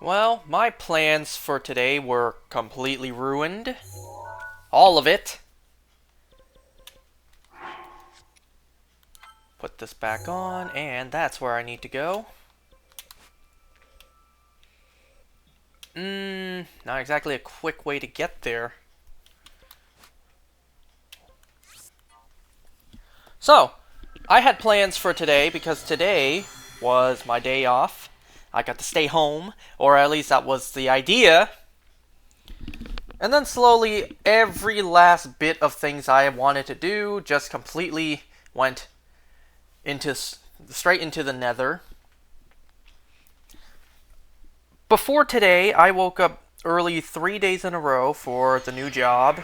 Well, my plans for today were completely ruined. All of it. Put this back on, and that's where I need to go. Not exactly a quick way to get there. So, I had plans for today because today was my day off. I got to stay home, or at least that was the idea. And then slowly, every last bit of things I wanted to do just completely went into straight into the nether. Before today, I woke up early 3 days in a row for the new job.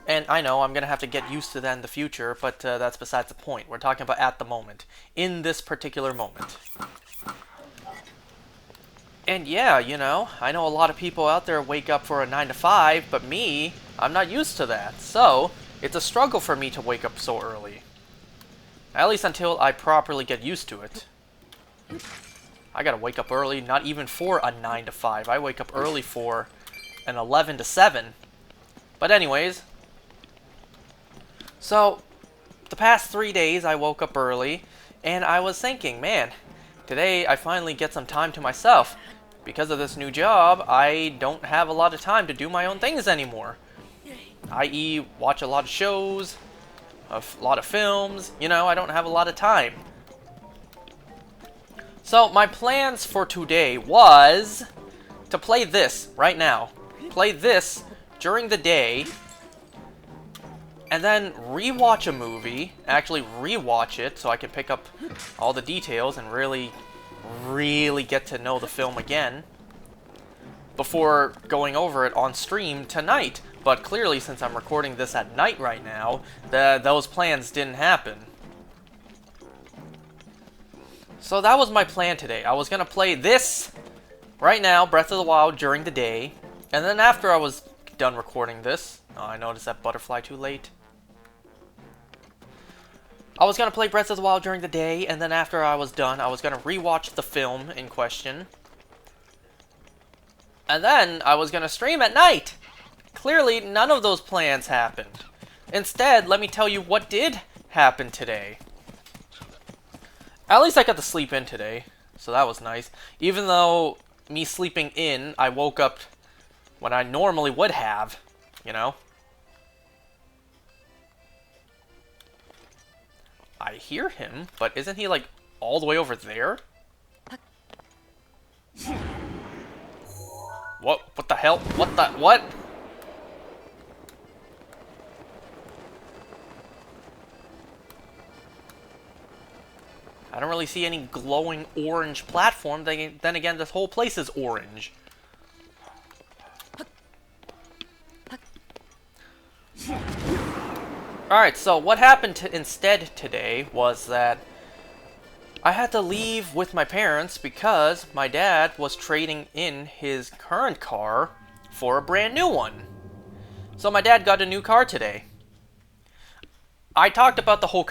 And I know I'm going to have to get used to that in the future, but that's besides the point. We're talking about at the moment. In this particular moment. And yeah, I know a lot of people out there wake up for a 9 to 5, but me, I'm not used to that. So, it's a struggle for me to wake up so early. At least until I properly get used to it. I gotta wake up early, not even for a 9 to 5. I wake up early for an 11 to 7. But anyways, so the past 3 days I woke up early, and I was thinking, man, today I finally get some time to myself. Because of this new job, I don't have a lot of time to do my own things anymore. I.e., watch a lot of shows, a lot of films, I don't have a lot of time. So, my plans for today was to play this right now. Play this during the day, and then rewatch a movie. Actually, rewatch it so I can pick up all the details and really get to know the film again before going over it on stream tonight. But clearly, since I'm recording this at night right now, those plans didn't happen. So that was my plan today. I was gonna play this right now, Breath of the Wild, during the day, and then after I was done recording this, I noticed that butterfly too late. I was gonna play Breath of the Wild during the day, and then after I was done, I was gonna rewatch the film in question. And then I was gonna stream at night! Clearly, none of those plans happened. Instead, let me tell you what did happen today. At least I got to sleep in today, so that was nice. Even though me sleeping in, I woke up when I normally would have, I hear him, but isn't he, like, all the way over there? What the hell? What? I don't really see any glowing orange platform. Then again, this whole place is orange. Alright, so what happened instead today was that I had to leave with my parents because my dad was trading in his current car for a brand new one. So my dad got a new car today. I talked about the whole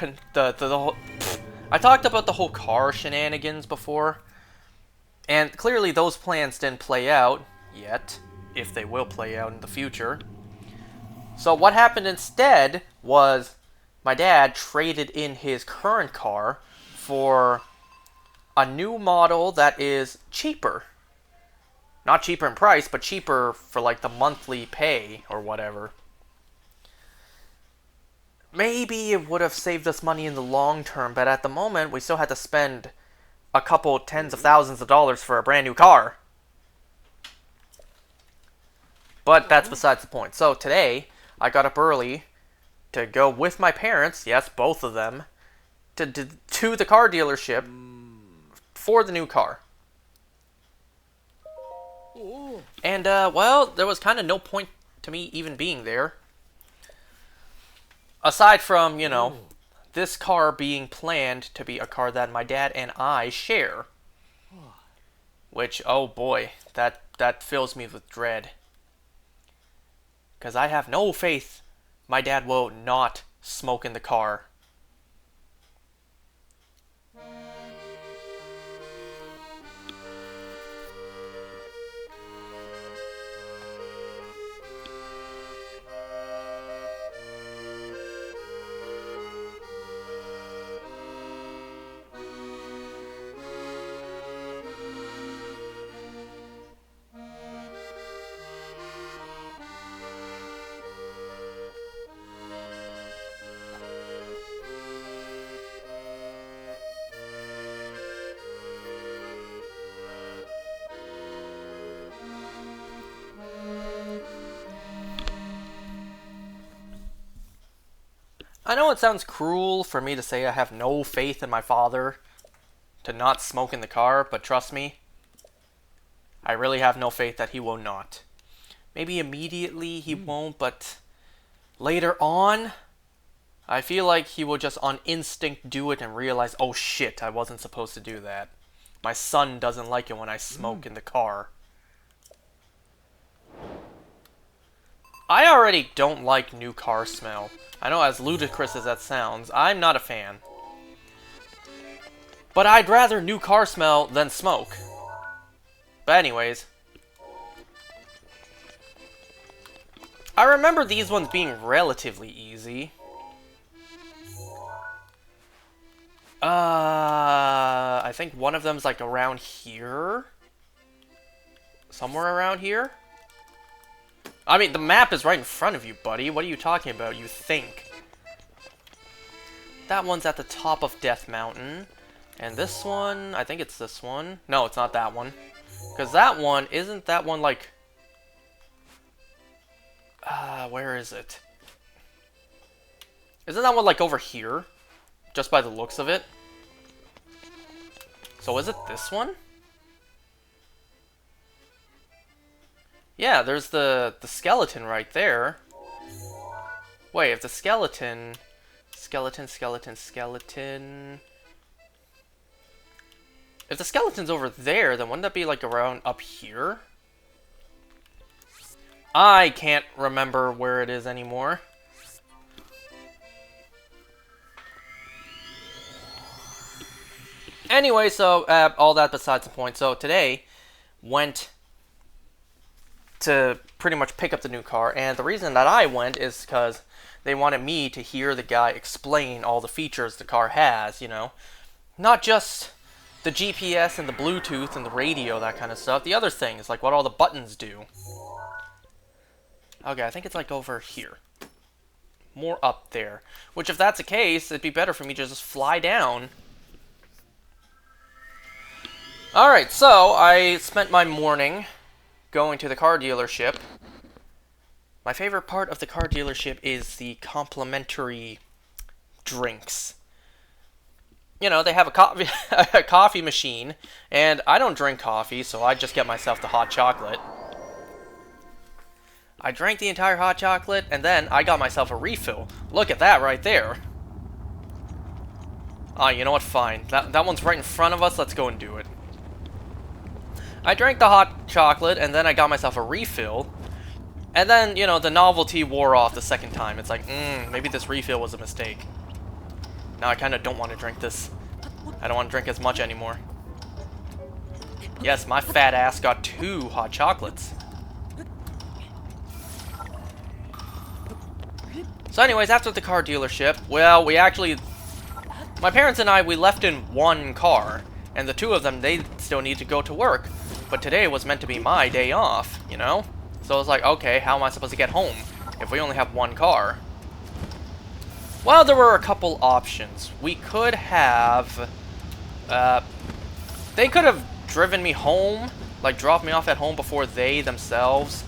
I talked about the whole car shenanigans before, and clearly those plans didn't play out yet, if they will play out in the future. So what happened instead was my dad traded in his current car for a new model that is cheaper. Not cheaper in price, but cheaper for like the monthly pay or whatever. Maybe it would have saved us money in the long term, but at the moment, we still had to spend a couple tens of thousands of dollars for a brand new car. But that's besides the point. So today, I got up early to go with my parents, yes, both of them, to the car dealership for the new car. And, well, there was kind of no point to me even being there. Aside from, this car being planned to be a car that my dad and I share. Which, oh boy, that fills me with dread. Because I have no faith my dad will not smoke in the car. I know it sounds cruel for me to say I have no faith in my father to not smoke in the car, but trust me, I really have no faith that he will not. Maybe immediately he won't, but later on, I feel like he will just on instinct do it and realize, oh shit, I wasn't supposed to do that. My son doesn't like it when I smoke in the car. I already don't like new car smell. I know, as ludicrous as that sounds, I'm not a fan. But I'd rather new car smell than smoke. But anyways. I remember these ones being relatively easy. I think one of them's like around here. Somewhere around here. I mean, the map is right in front of you, buddy. What are you talking about? You think. That one's at the top of Death Mountain. And this one, I think it's this one. No, it's not that one. Because that one, isn't that one like... where is it? Isn't that one like over here? Just by the looks of it. So is it this one? Yeah, there's the skeleton right there. Wait, if the skeleton... Skeleton... If the skeleton's over there, then wouldn't that be like around up here? I can't remember where it is anymore. Anyway, so all that besides the point. So today went to pretty much pick up the new car, and the reason that I went is because they wanted me to hear the guy explain all the features the car has, you know. Not just the GPS and the Bluetooth and the radio, that kind of stuff. The other things, like what all the buttons do. Okay, I think it's like over here. More up there. Which, if that's the case, it'd be better for me to just fly down. Alright, so I spent my morning going to the car dealership. My favorite part of the car dealership is the complimentary drinks. You know, they have a coffee machine, and I don't drink coffee, so I just get myself the hot chocolate. I drank the entire hot chocolate, and then I got myself a refill. Look at that right there. Ah, you know what? Fine. That one's right in front of us. Let's go and do it. I drank the hot chocolate, and then I got myself a refill. And then, you know, the novelty wore off the second time. It's like, maybe this refill was a mistake. Now I kind of don't want to drink this. I don't want to drink as much anymore. Yes, my fat ass got 2 hot chocolates. So anyways, after the car dealership, well, we actually... My parents and I, we left in one car. And the 2 of them, they still need to go to work. But today was meant to be my day off, you know? So I was like, okay, how am I supposed to get home if we only have one car? Well, there were a couple options. We could have... they could have driven me home, like dropped me off at home before they themselves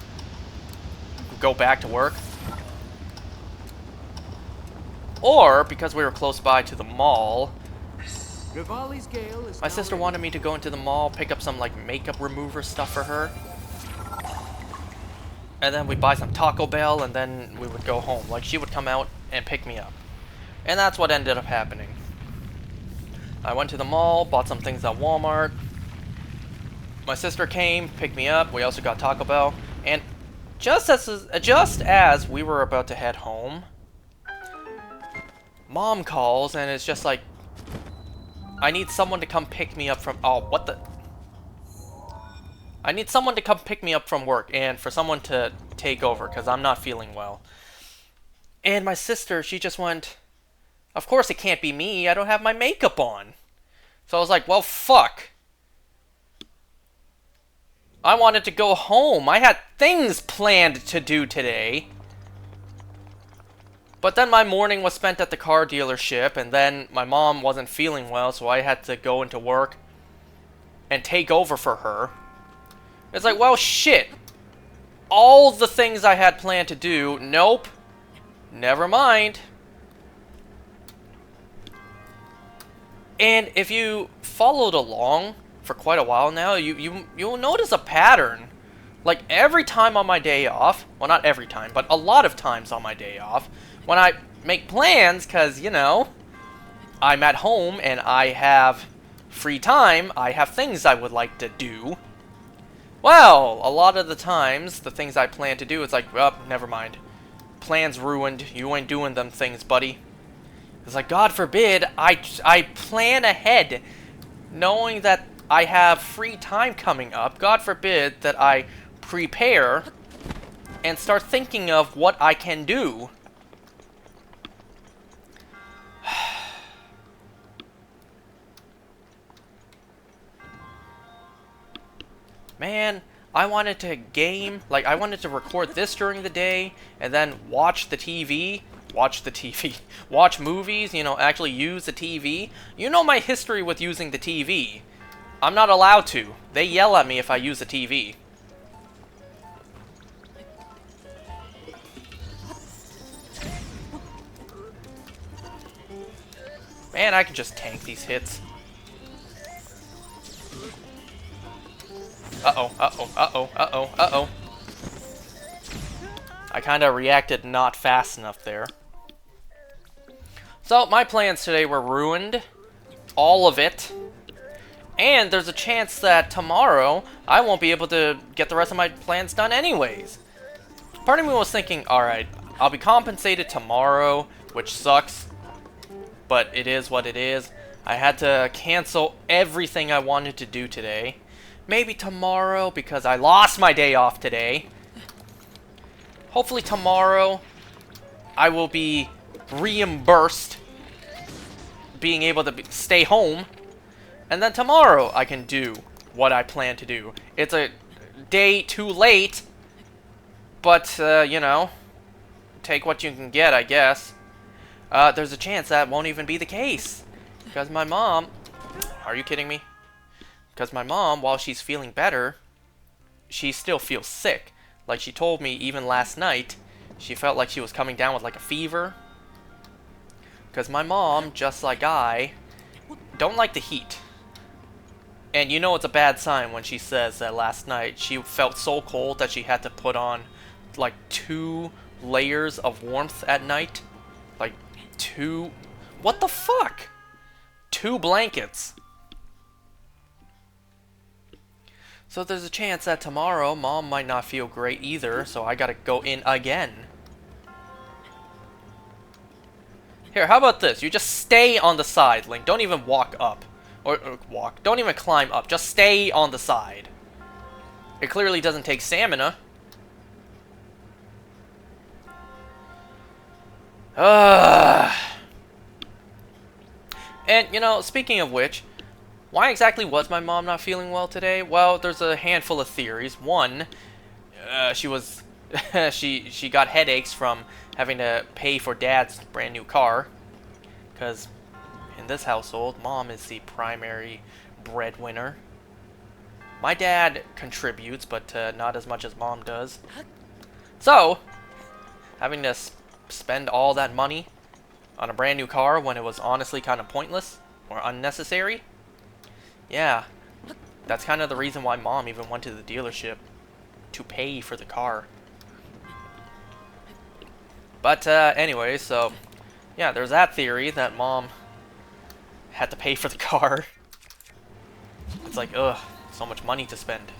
go back to work. Or, because we were close by to the mall, my sister wanted me to go into the mall, pick up some like makeup remover stuff for her. And then we'd buy some Taco Bell, and then we would go home. Like, she would come out and pick me up. And that's what ended up happening. I went to the mall, bought some things at Walmart. My sister came, picked me up. We also got Taco Bell. And just as we were about to head home, Mom calls, and it's just like, I need someone to come pick me up from... Oh, what the... I need someone to come pick me up from work, and for someone to take over, because I'm not feeling well. And my sister, she just went, of course it can't be me, I don't have my makeup on. So I was like, well, fuck. I wanted to go home. I had things planned to do today. But then my morning was spent at the car dealership, and then my mom wasn't feeling well, so I had to go into work and take over for her. It's like, well, shit. All the things I had planned to do, nope. Never mind. And if you followed along for quite a while now, you'll notice a pattern. Like every time on my day off, well, not every time, but a lot of times on my day off, when I make plans, because, you know, I'm at home and I have free time, I have things I would like to do. Well, a lot of the times, the things I plan to do, it's like, well, never mind. Plan's ruined. You ain't doing them things, buddy. It's like, God forbid, I plan ahead, knowing that I have free time coming up. God forbid that I prepare and start thinking of what I can do. Man, I wanted to game, like I wanted to record this during the day and then watch the TV, watch movies, you know, actually use the TV. You know my history with using the TV. I'm not allowed to. They yell at me if I use the TV. Man, I can just tank these hits. Uh-oh, uh-oh, uh-oh, uh-oh, uh-oh. I kind of reacted not fast enough there. So, my plans today were ruined. All of it. And there's a chance that tomorrow, I won't be able to get the rest of my plans done anyways. Part of me was thinking, alright, I'll be compensated tomorrow, which sucks. But it is what it is. I had to cancel everything I wanted to do today. Maybe tomorrow, because I lost my day off today. Hopefully tomorrow, I will be reimbursed being able to stay home. And then tomorrow, I can do what I plan to do. It's a day too late, but, you know, take what you can get, I guess. There's a chance that won't even be the case. Because my mom... Are you kidding me? Because my mom, while she's feeling better, she still feels sick. Like she told me even last night, she felt like she was coming down with like a fever. Because my mom, just like I, don't like the heat. And you know it's a bad sign when she says that last night she felt so cold that she had to put on like 2 layers of warmth at night. Like 2... What the fuck? 2 blankets. So there's a chance that tomorrow, Mom might not feel great either, so I gotta go in again. Here, how about this? You just stay on the side, Link. Don't even walk up. Or walk. Don't even climb up. Just stay on the side. It clearly doesn't take stamina. And, you know, speaking of which... Why exactly was my mom not feeling well today? Well, there's a handful of theories. One, she was she got headaches from having to pay for Dad's brand new car, because in this household, Mom is the primary breadwinner. My dad contributes, but not as much as Mom does. So, having to spend all that money on a brand new car when it was honestly kind of pointless or unnecessary. Yeah, that's kind of the reason why Mom even went to the dealership, to pay for the car. But anyway, so yeah, there's that theory that Mom had to pay for the car. It's like, ugh, so much money to spend.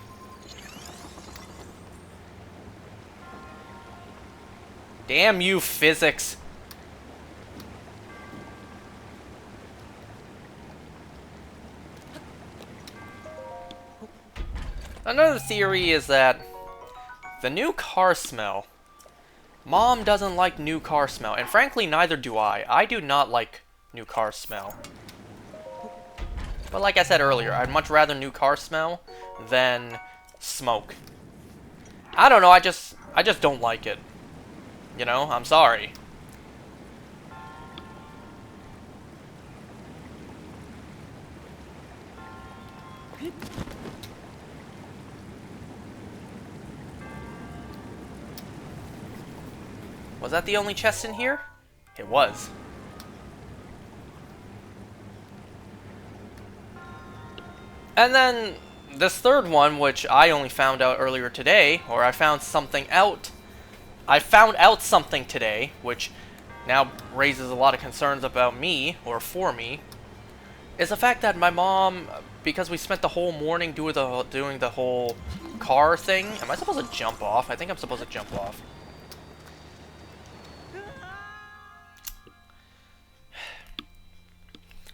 Damn you, physics. Another theory is that the new car smell. Mom doesn't like new car smell, and frankly, neither do I. I do not like new car smell. But like I said earlier, I'd much rather new car smell than smoke. I don't know, I just don't like it. You know, I'm sorry. Was that the only chest in here? It was. And then this third one, which I only found out earlier today, or I found something out. I found out something today, which now raises a lot of concerns about me, or for me, is the fact that my mom, because we spent the whole morning doing the whole car thing. Am I supposed to jump off? I think I'm supposed to jump off.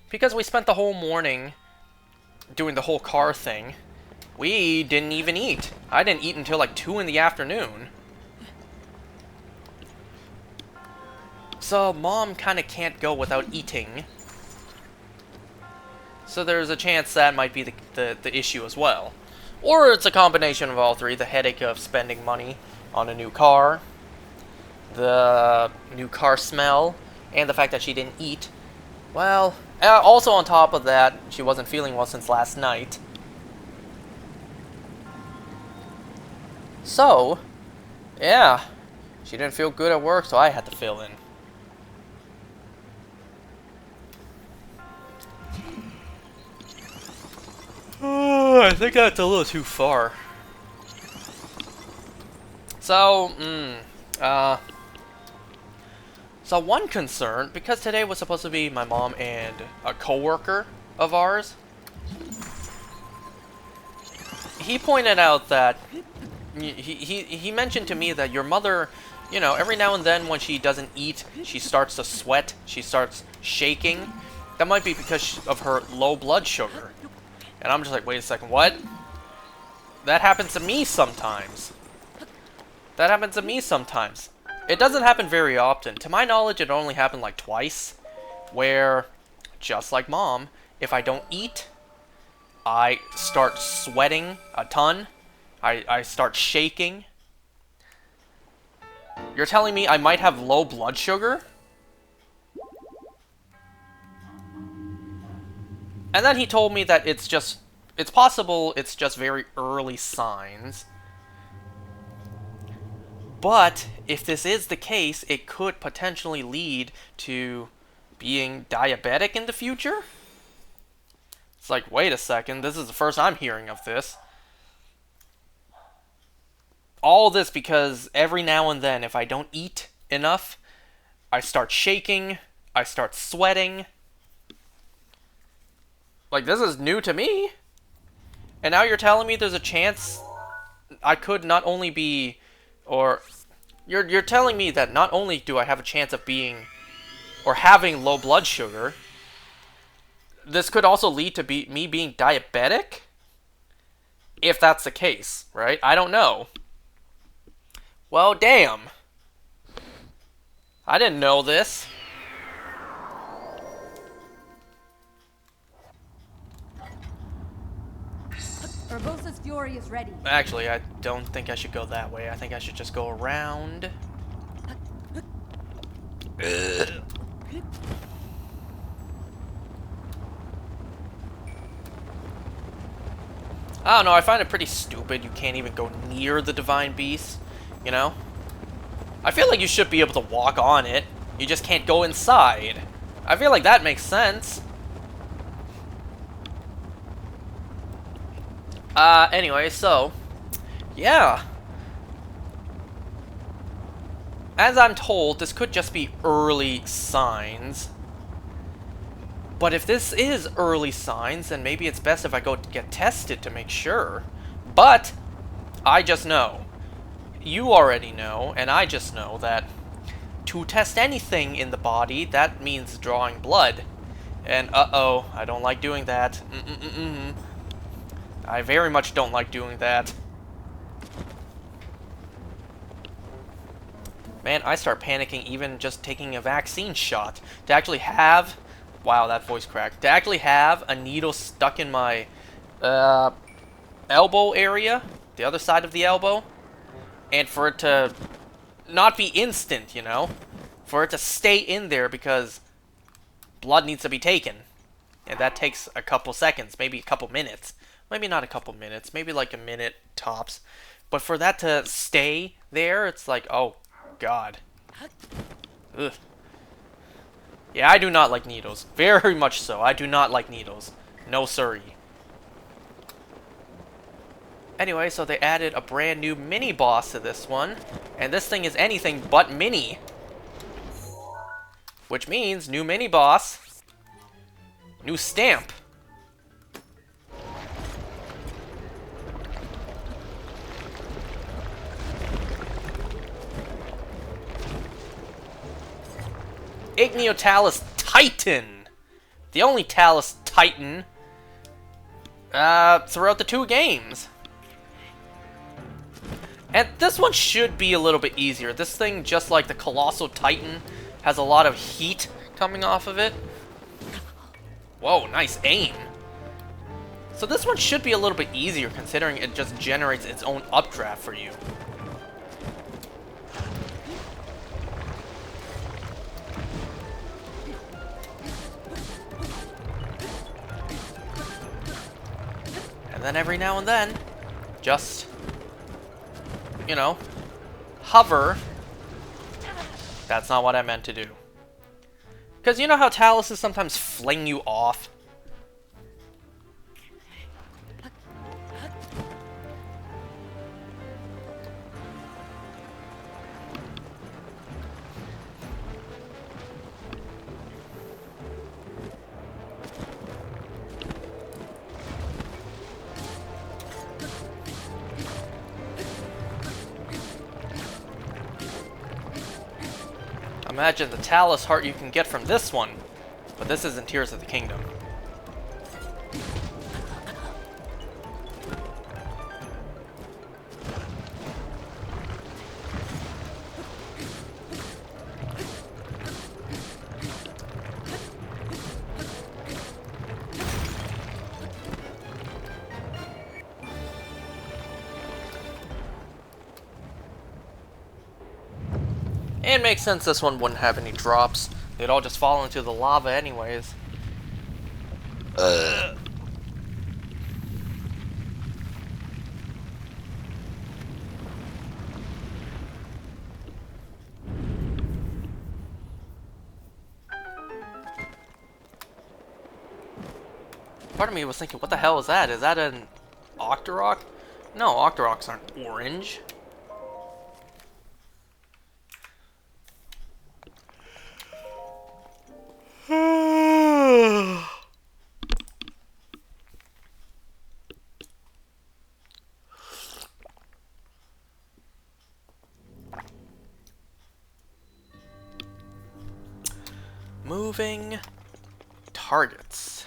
Because we spent the whole morning doing the whole car thing, we didn't even eat. I didn't eat until like 2 in the afternoon. So Mom kind of can't go without eating. So there's a chance that might be the issue as well. Or it's a combination of all three. The headache of spending money on a new car, the new car smell, and the fact that she didn't eat. Well, also on top of that, she wasn't feeling well since last night. So, yeah, she didn't feel good at work, so I had to fill in. I think that's a little too far. So, so one concern, because today was supposed to be my mom and a coworker of ours, he pointed out that he mentioned to me that your mother, you know, every now and then when she doesn't eat, she starts to sweat, she starts shaking. That might be because of her low blood sugar. And I'm just like, wait a second, what? That happens to me sometimes. That happens to me sometimes. It doesn't happen very often. To my knowledge, it only happened like twice. Where, just like Mom, if I don't eat, I start sweating a ton. I start shaking. You're telling me I might have low blood sugar? And then he told me that it's possible it's just very early signs. But if this is the case, it could potentially lead to being diabetic in the future? It's like, wait a second, this is the first I'm hearing of this. All this because every now and then, if I don't eat enough, I start shaking, I start sweating. Like, this is new to me. And now you're telling me there's a chance I could not only be... Or, you're telling me that not only do I have a chance of being... Or having low blood sugar, this could also lead to me being diabetic? If that's the case, right? I don't know. Well, damn. I didn't know this. Urbosa's fury is ready. Actually, I don't think I should go that way. I think I should just go around. I don't know, I find it pretty stupid you can't even go near the Divine Beast, you know? I feel like you should be able to walk on it. You just can't go inside. I feel like that makes sense. Anyway, so, yeah. As I'm told, this could just be early signs. But if this is early signs, then maybe it's best if I go get tested to make sure. But, I just know. You already know, and I just know that to test anything in the body, that means drawing blood. And, uh-oh, I don't like doing that. I very much don't like doing that. Man, I start panicking even just taking a vaccine shot. To actually have... Wow, that voice cracked. To actually have a needle stuck in my elbow area, the other side of the elbow, and for it to not be instant, you know? For it to stay in there because blood needs to be taken. And that takes a couple seconds, maybe a couple minutes. Maybe not a couple minutes, maybe like a minute tops. But for that to stay there, it's like, oh, God. Ugh. Yeah, I do not like needles. Very much so. I do not like needles. No siree. Anyway, so they added a brand new mini boss to this one, and this thing is anything but mini. Which means new mini boss, new stamp. Igniotalus Titan! The only Talus Titan throughout the 2 games. And this one should be a little bit easier. This thing, just like the Colossal Titan, has a lot of heat coming off of it. Whoa, nice aim. So this one should be a little bit easier, considering it just generates its own updraft for you. And then every now and then, just, you know, hover. That's not what I meant to do. Because you know how Taluses sometimes fling you off? Imagine the Talus heart you can get from this one, but this isn't Tears of the Kingdom. It makes sense this one wouldn't have any drops. They'd all just fall into the lava anyways. Part of me was thinking, what the hell is that? Is that an Octorok? No, Octoroks aren't orange. Moving targets.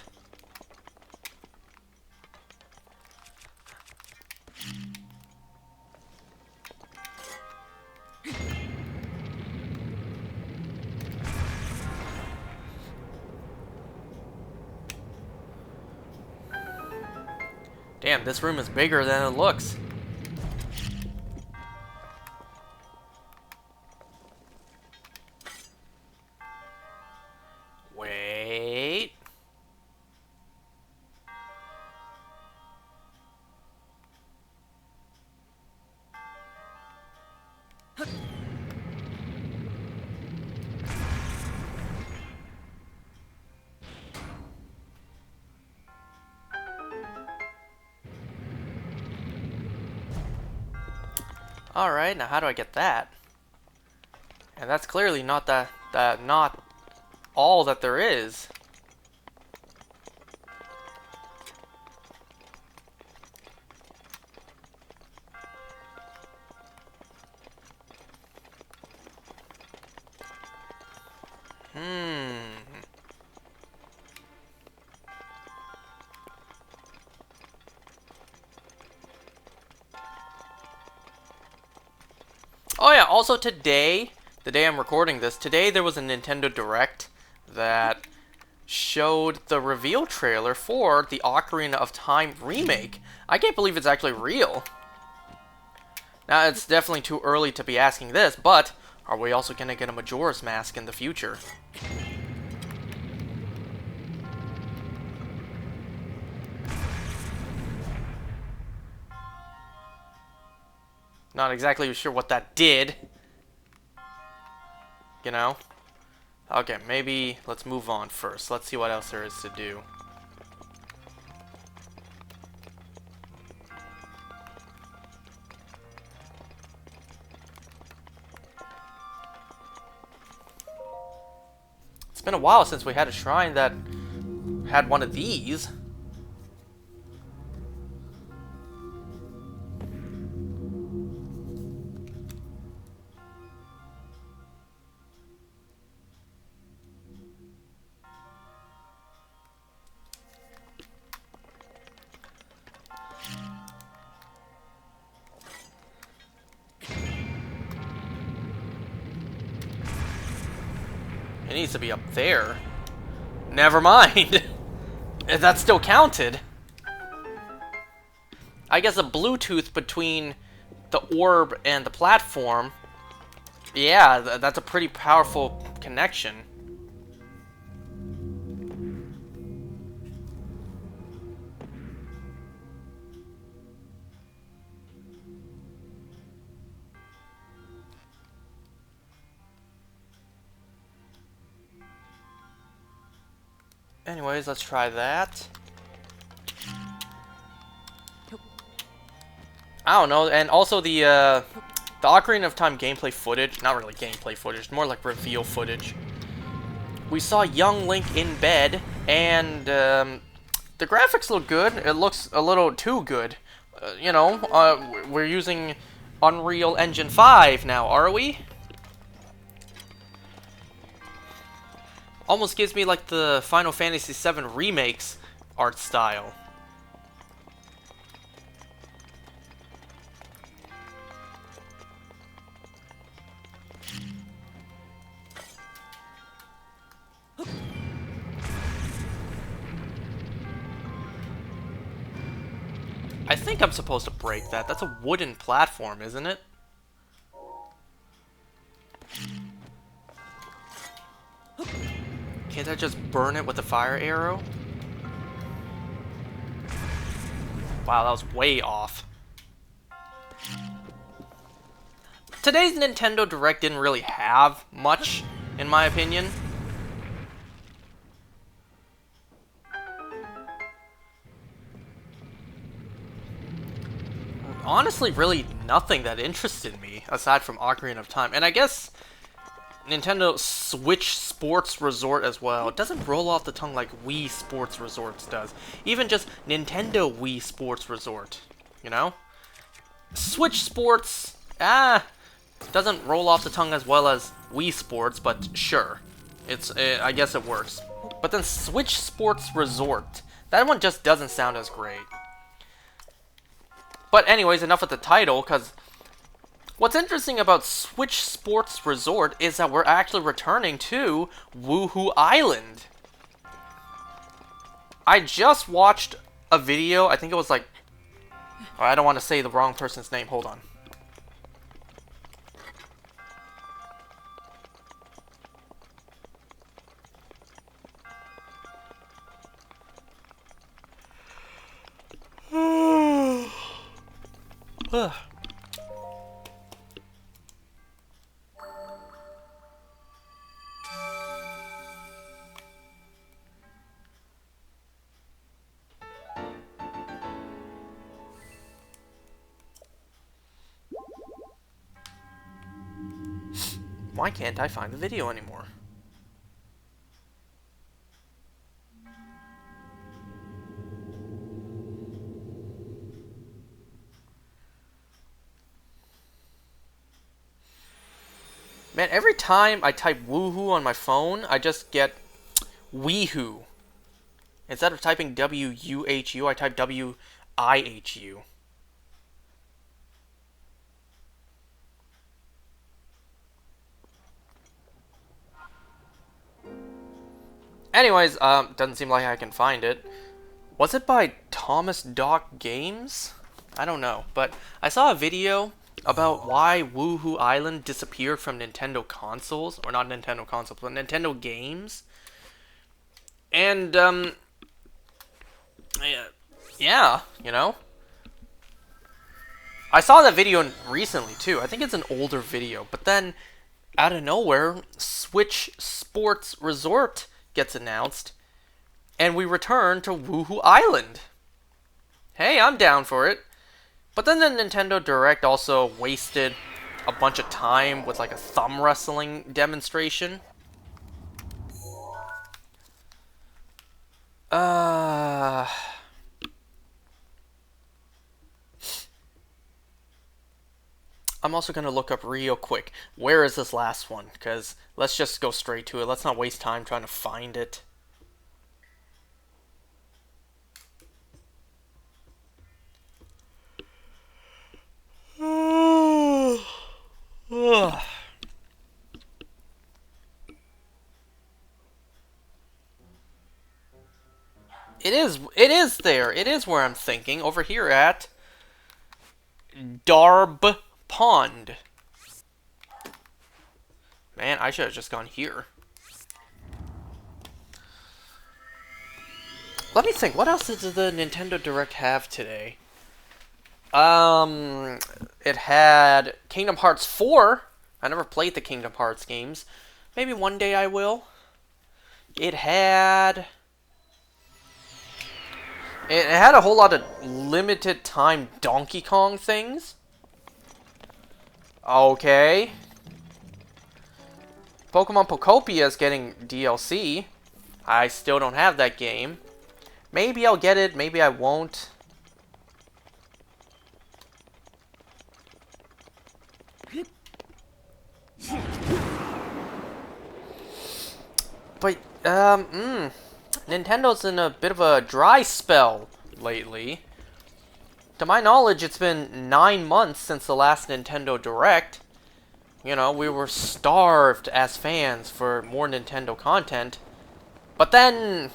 Damn, this room is bigger than it looks. Wait. Alright, now how do I get that? And that's clearly not not all that there is. Oh yeah, also today, the day I'm recording this, today there was a Nintendo Direct that showed the reveal trailer for the Ocarina of Time remake. I can't believe it's actually real. Now, it's definitely too early to be asking this, but are we also going to get a Majora's Mask in the future? Not exactly sure what that did. You know? Okay, maybe let's move on first. Let's see what else there is to do. been a while since we had a shrine that had one of these. It needs to be up there. Never mind. That still counted. I guess a Bluetooth between the orb and the platform. Yeah, that's a pretty powerful connection. Anyways, let's try that. I don't know, and also the Ocarina of Time gameplay footage, not really gameplay footage, more like reveal footage. We saw young Link in bed, and the graphics look good. It looks a little too good. You know, we're using Unreal Engine 5 now, are we? Almost gives me like the Final Fantasy VII Remake's art style. I think I'm supposed to break that. That's a wooden platform, isn't it? Can't I just burn it with a fire arrow? Wow, that was way off. Today's Nintendo Direct didn't really have much, in my opinion. Honestly, really nothing that interested me, aside from Ocarina of Time. And I guess Nintendo Switch Sports Resort as well. It doesn't roll off the tongue like Wii Sports Resorts does. Even just Nintendo Wii Sports Resort, you know? Switch Sports, doesn't roll off the tongue as well as Wii Sports, but sure. I guess it works. But then Switch Sports Resort, that one just doesn't sound as great. But anyways, enough with the title, because what's interesting about Switch Sports Resort is that we're actually returning to Woohoo Island. I just watched a video, I think it was like, I don't want to say the wrong person's name, hold on. Why can't I find the video anymore? Man, every time I type woohoo on my phone, I just get weehoo. Instead of typing W-U-H-U, I type W-I-H-U. Anyways, doesn't seem like I can find it. Was it by Thomas Dock Games? I don't know, but I saw a video about why Woohoo Island disappeared from Nintendo consoles, or not Nintendo consoles, but Nintendo games. And, yeah, you know. I saw that video recently, too. I think it's an older video, but then, out of nowhere, Switch Sports Resort gets announced, and we return to Woohoo Island. Hey, I'm down for it. But then the Nintendo Direct also wasted a bunch of time with like a thumb wrestling demonstration. Uh... I'm also going to look up real quick. Where is this last one? Because let's just go straight to it. Let's not waste time trying to find it. It is there. It is where I'm thinking. Over here at Darb Pond. Man, I should have just gone here. Let me think. What else did the Nintendo Direct have today? It had Kingdom Hearts 4. I never played the Kingdom Hearts games. Maybe one day I will. It had a whole lot of limited time Donkey Kong things. Okay. Pokemon Pokopia is getting DLC. I still don't have that game. Maybe I'll get it, maybe I won't. But, Nintendo's in a bit of a dry spell lately. To my knowledge, it's been 9 months since the last Nintendo Direct. You know, we were starved as fans for more Nintendo content. But then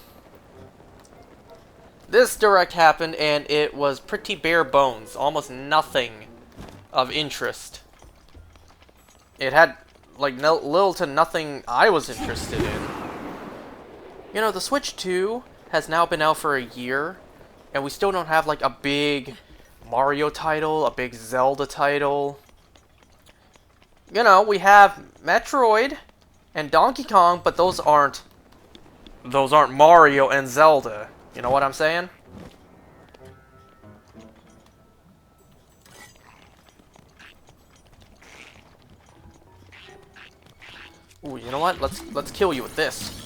this Direct happened and it was pretty bare bones. Almost nothing of interest. It had, like, little to nothing I was interested in. You know, the Switch 2 has now been out for a year, and we still don't have, like, a big Mario title, a big Zelda title. You know, we have Metroid and Donkey Kong, but those aren't Mario and Zelda. You know what I'm saying? Ooh, you know what? Let's kill you with this.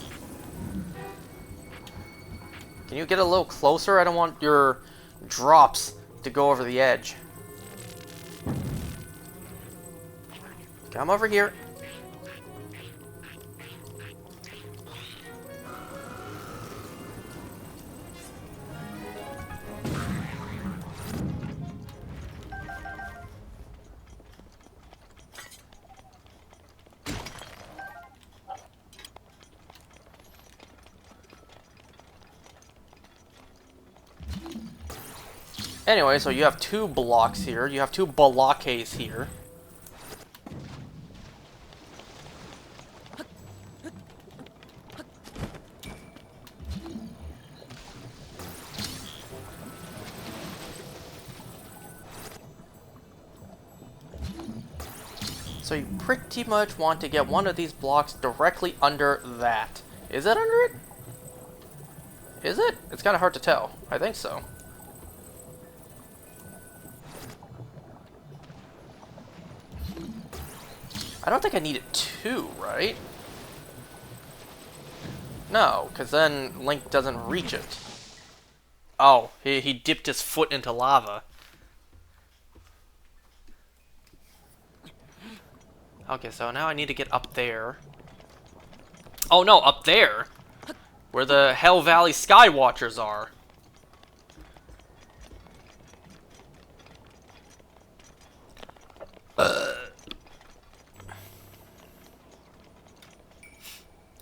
Can you get a little closer? I don't want your drops to go over the edge. Come over here. Anyway, so you have 2 blocks here. You have 2 blockes here. So you pretty much want to get one of these blocks directly under that. Is it under it? Is it? It's kind of hard to tell. I think so. I don't think I needed 2, right? No, because then Link doesn't reach it. Oh, he dipped his foot into lava. Okay, so now I need to get up there. Oh no, up there! Where the Hell Valley Skywatchers are.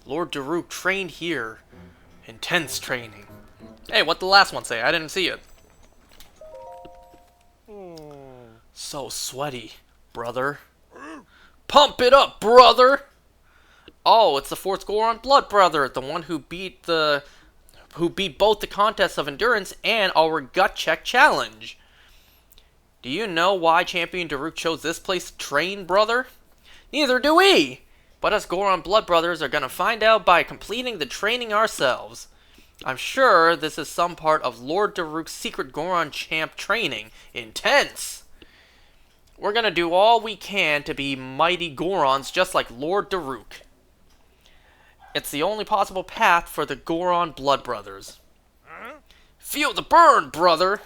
Lord Daruk trained here. Intense training. Hey, what'd the last one say? I didn't see it. So sweaty, brother. Pump it up, brother! Oh, it's the 4th Goron Blood Brother, the one who beat both the contests of endurance and our gut check challenge. Do you know why Champion Daruk chose this place to train, brother? Neither do we! But us Goron Blood Brothers are gonna find out by completing the training ourselves. I'm sure this is some part of Lord Daruk's secret Goron champ training. Intense! We're gonna do all we can to be mighty Gorons just like Lord Daruk. It's the only possible path for the Goron Blood Brothers. Feel the burn, brother!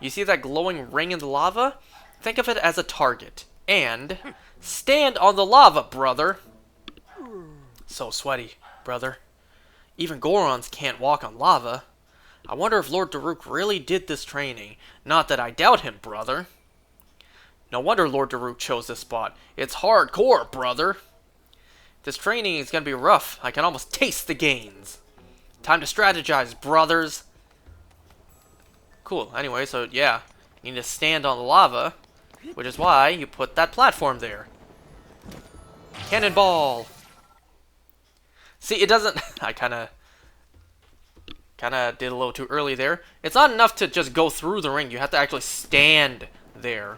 You see that glowing ring in the lava? Think of it as a target. And stand on the lava, brother! So sweaty, brother. Even Gorons can't walk on lava. I wonder if Lord Daruk really did this training. Not that I doubt him, brother. No wonder Lord Daruk chose this spot. It's hardcore, brother. This training is gonna be rough. I can almost taste the gains. Time to strategize, brothers. Cool. Anyway, so yeah. You need to stand on the lava, which is why you put that platform there. Cannonball! See, it doesn't... I kinda did a little too early there. It's not enough to just go through the ring. You have to actually stand there.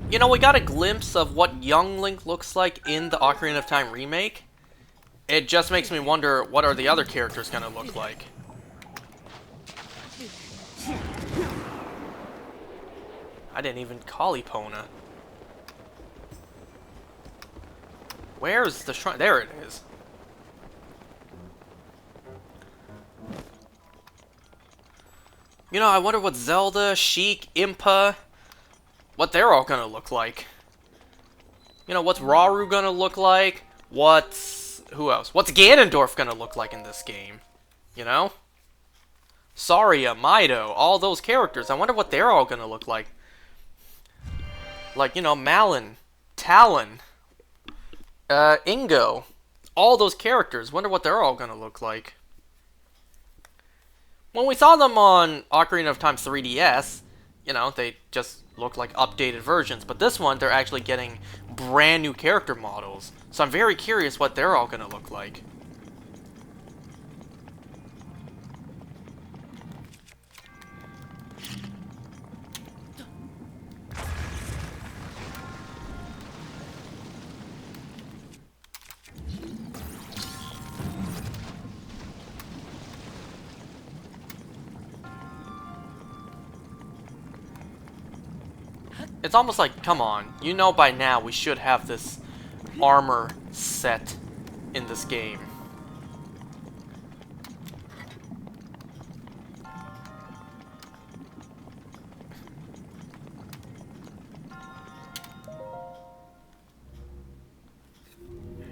You know, we got a glimpse of what young Link looks like in the Ocarina of Time remake. It just makes me wonder, what are the other characters gonna look like? I didn't even call Epona. Where's the shrine? There it is. You know, I wonder what Zelda, Sheik, Impa, what they're all gonna look like. You know, what's Rauru gonna look like? Who else? What's Ganondorf gonna look like in this game? You know? Saria, Mido, all those characters. I wonder what they're all gonna look like. Like, you know, Malon, Talon, Ingo. All those characters. Wonder what they're all gonna look like. When we saw them on Ocarina of Time 3DS, you know, they just look like updated versions. But this one, they're actually getting brand new character models. So I'm very curious what they're all gonna look like. It's almost like, come on, you know by now we should have this armor set in this game.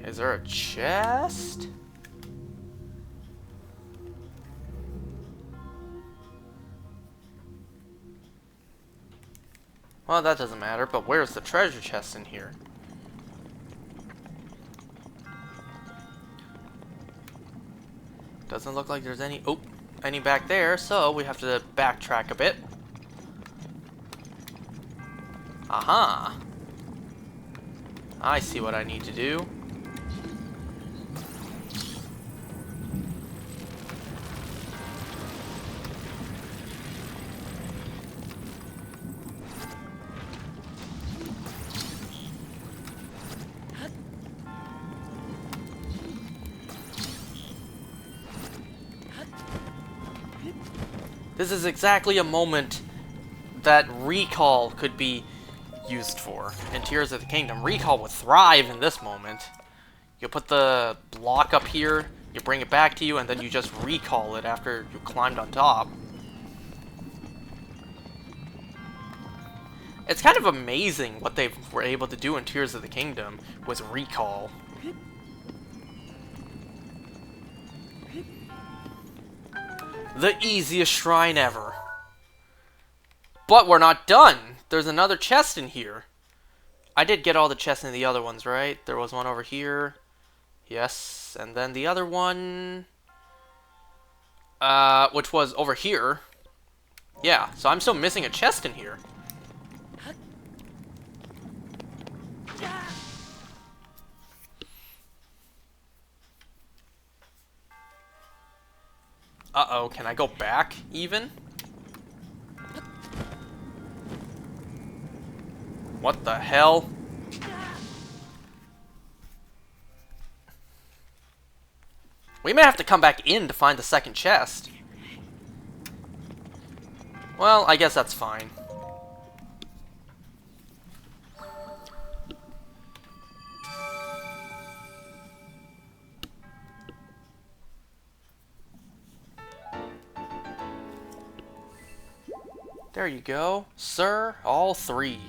Is there a chest? Well, that doesn't matter, but where's the treasure chest in here? Doesn't look like there's any back there, so we have to backtrack a bit. Aha! I see what I need to do. This is exactly a moment that Recall could be used for in Tears of the Kingdom. Recall would thrive in this moment. You put the block up here, you bring it back to you, and then you just recall it after you climbed on top. It's kind of amazing what they were able to do in Tears of the Kingdom with Recall. The easiest shrine ever. But we're not done. There's another chest in here. I did get all the chests in the other ones, right? There was one over here. Yes. And then the other one... which was over here. Yeah, so I'm still missing a chest in here. Uh-oh, can I go back, even? What the hell? We may have to come back in to find the second chest. Well, I guess that's fine. There you go, sir. All three.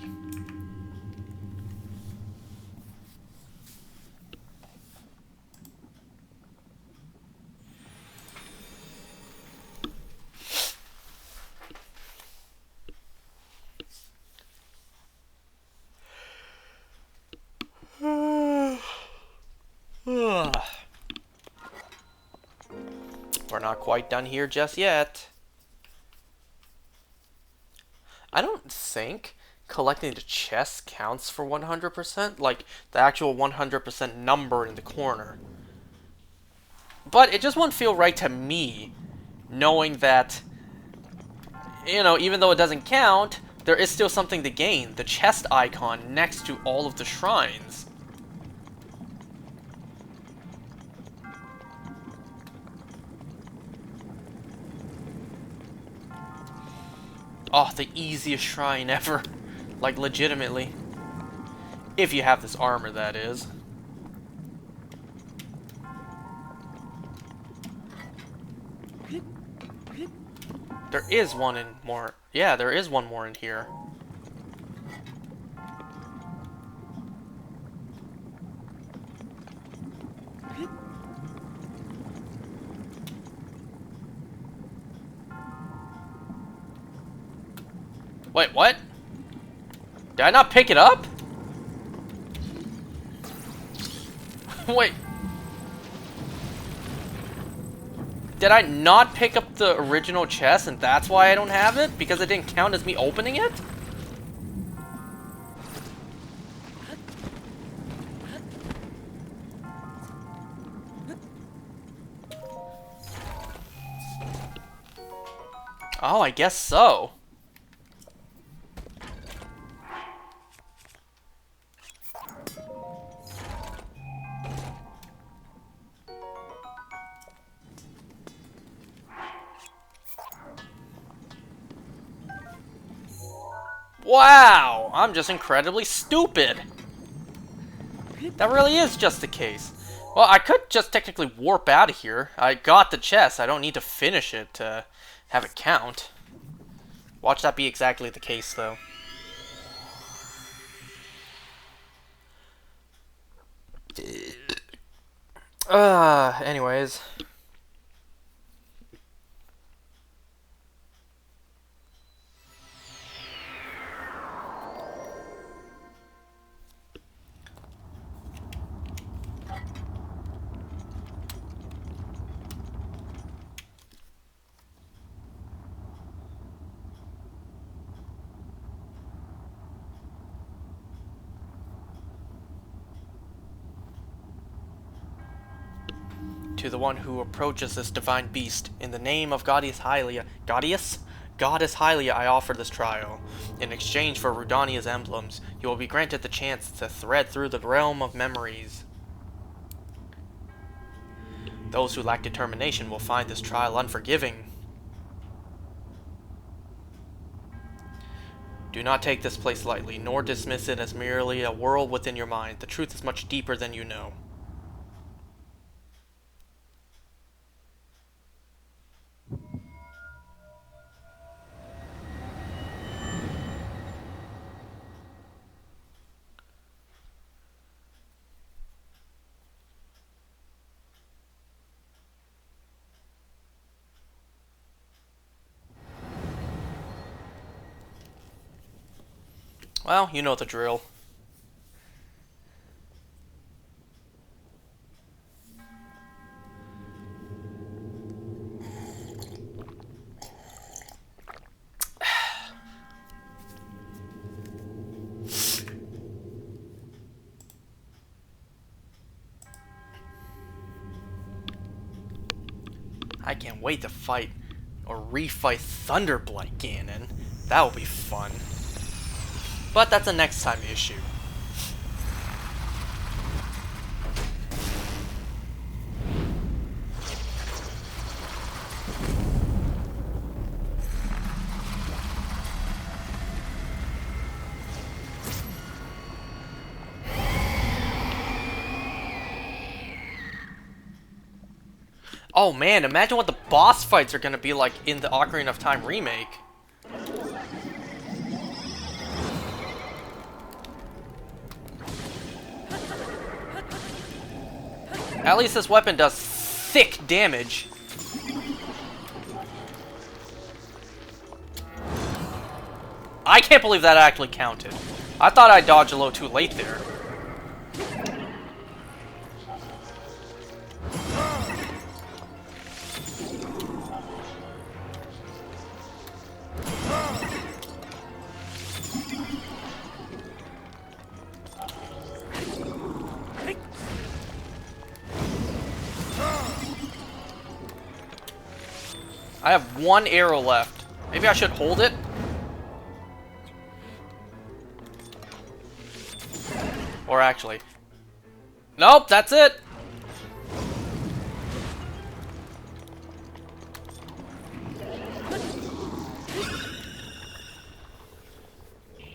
We're not quite done here just yet. I don't think collecting the chest counts for 100%, like the actual 100% number in the corner. But it just won't feel right to me, knowing that, you know, even though it doesn't count, there is still something to gain. The chest icon next to all of the shrines. Oh, the easiest shrine ever. Like, legitimately. If you have this armor, that is. There is one in more. Yeah, there is one more in here. Wait, what? Did I not pick it up? Wait. Did I not pick up the original chest and that's why I don't have it? Because it didn't count as me opening it? Oh, I guess so. Wow, I'm just incredibly stupid. That really is just the case. Well, I could just technically warp out of here. I got the chest. I don't need to finish it to have it count. Watch that be exactly the case, though. Anyways. To the one who approaches this divine beast, in the name of Goddess Hylia, Goddess Hylia, I offer this trial. In exchange for Rudania's emblems, you will be granted the chance to thread through the realm of memories. Those who lack determination will find this trial unforgiving. Do not take this place lightly, nor dismiss it as merely a world within your mind. The truth is much deeper than you know. Well, you know the drill. I can't wait to fight or refight Thunderblight Ganon. That will be fun. But that's a next time issue. Oh man, imagine what the boss fights are gonna be like in the Ocarina of Time remake. At least this weapon does thick damage. I can't believe that actually counted. I thought I dodged a little too late there. I have one arrow left. Maybe I should hold it? Or actually... Nope, that's it!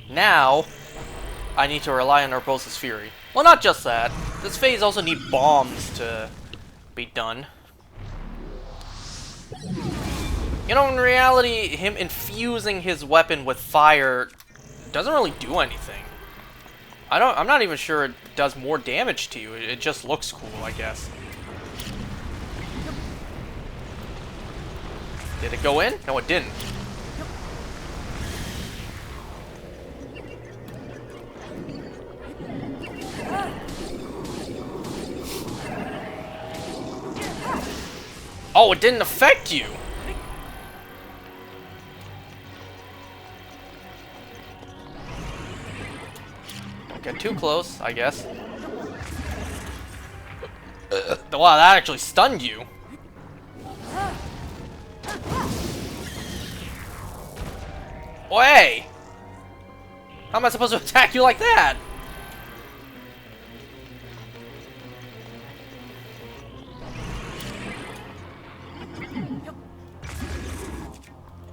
Now, I need to rely on Urbosa's Fury. Well, not just that. This phase also needs bombs to be done. You know, in reality, him infusing his weapon with fire doesn't really do anything. I'm not even sure it does more damage to you. It just looks cool, I guess. Did it go in? No, it didn't. Oh, it didn't affect you! Don't get too close, I guess. Wow, that actually stunned you. Hey! How am I supposed to attack you like that?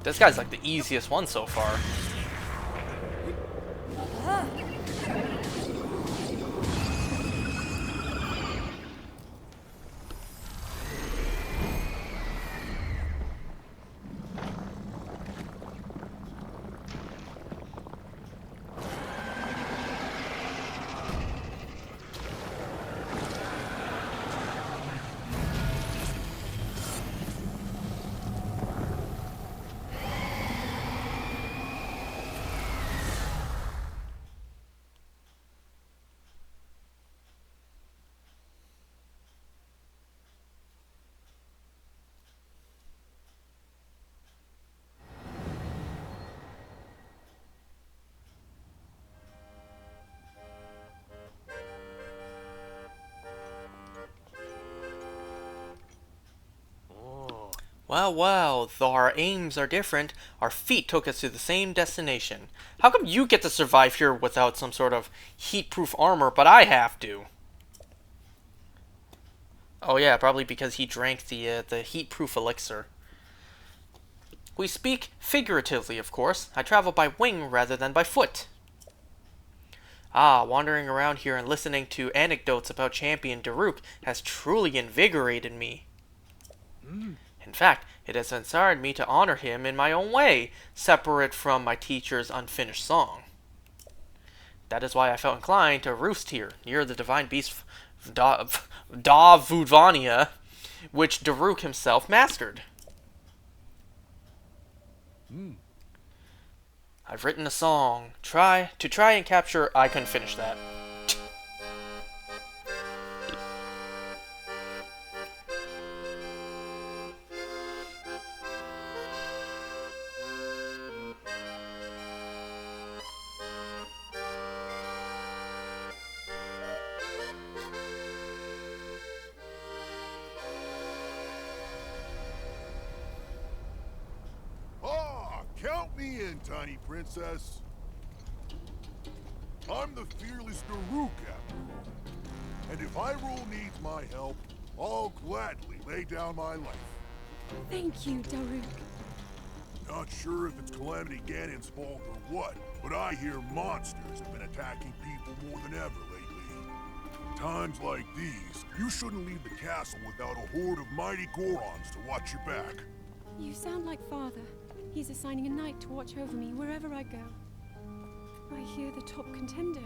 This guy's like the easiest one so far. Well, well, though our aims are different, our feet took us to the same destination. How come you get to survive here without some sort of heat-proof armor, but I have to? Oh yeah, probably because he drank the heat-proof elixir. We speak figuratively, of course. I travel by wing rather than by foot. Ah, wandering around here and listening to anecdotes about champion Daruk has truly invigorated me. In fact, it has inspired me to honor him in my own way, separate from my teacher's unfinished song. That is why I felt inclined to roost here, near the divine beast Da Vudvania, which Daruk himself mastered. I've written a song, to try and capture... I couldn't finish that. Count me in, tiny princess. I'm the fearless Daruk, after all. And if Hyrule needs my help, I'll gladly lay down my life. Thank you, Daruk. Not sure if it's Calamity Ganon's fault or what, but I hear monsters have been attacking people more than ever lately. times like these, you shouldn't leave the castle without a horde of mighty Gorons to watch your back. You sound like Father. He's assigning a knight to watch over me wherever I go. I hear the top contender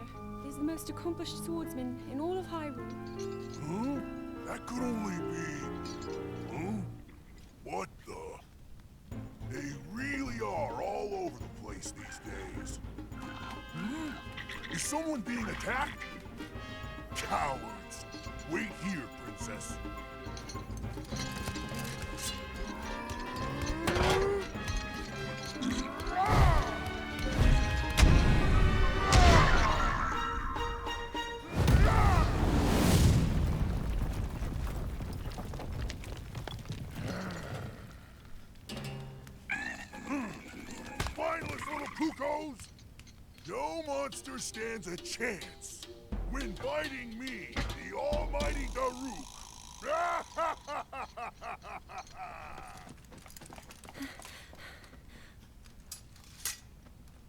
is the most accomplished swordsman in all of Hyrule. Huh? That could only be... Huh? What the... They really are all over the place these days. Hmm? Is someone being attacked? Cowards! Wait here, Princess. Spineless little cuckoos! No monster stands a chance when fighting me, the almighty Daruk.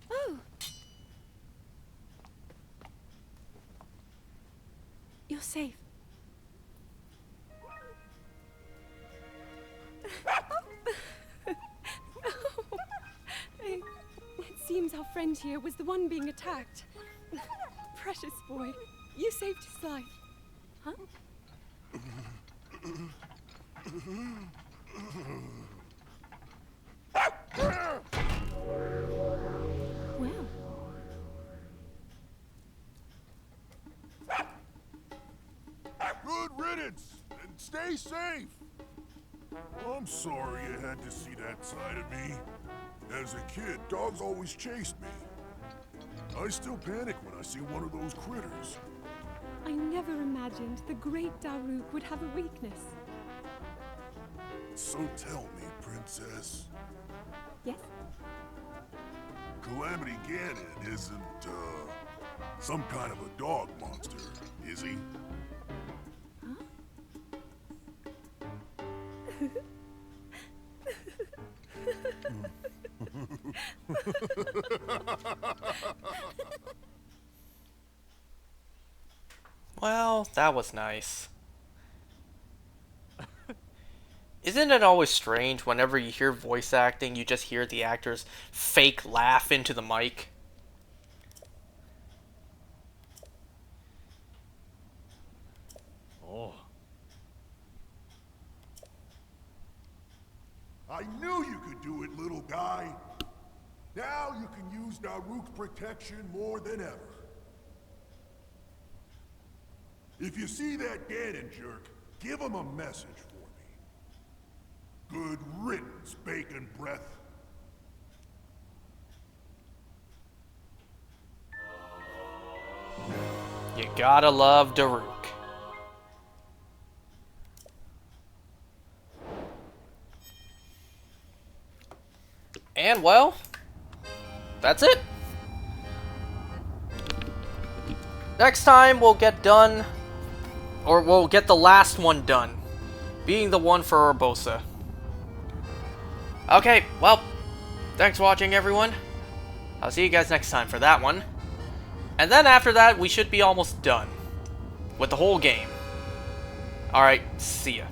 Oh! You're safe. It seems our friend here was the one being attacked. Precious boy, you saved his life. Huh? Well. Good riddance, and stay safe. I'm sorry you had to see that side of me. As a kid, dogs always chased me. I still panic when I see one of those critters. I never imagined the great Daruk would have a weakness. So tell me, Princess, Yes? Calamity Ganon isn't, some kind of a dog monster, is he? Well, that was nice. Isn't it always strange whenever you hear voice acting, you just hear the actors fake laugh into the mic? Oh. I knew you could do it, little guy. Now you can use Daruk's protection more than ever. If you see that Ganon jerk, give him a message for me. Good riddance, bacon breath. You gotta love Daruk. And well, that's it. Next time we'll get done, or we'll get the last one done, being the one for Urbosa. Okay, well, thanks for watching, everyone. I'll see you guys next time for that one. And then after that, we should be almost done with the whole game. Alright, see ya.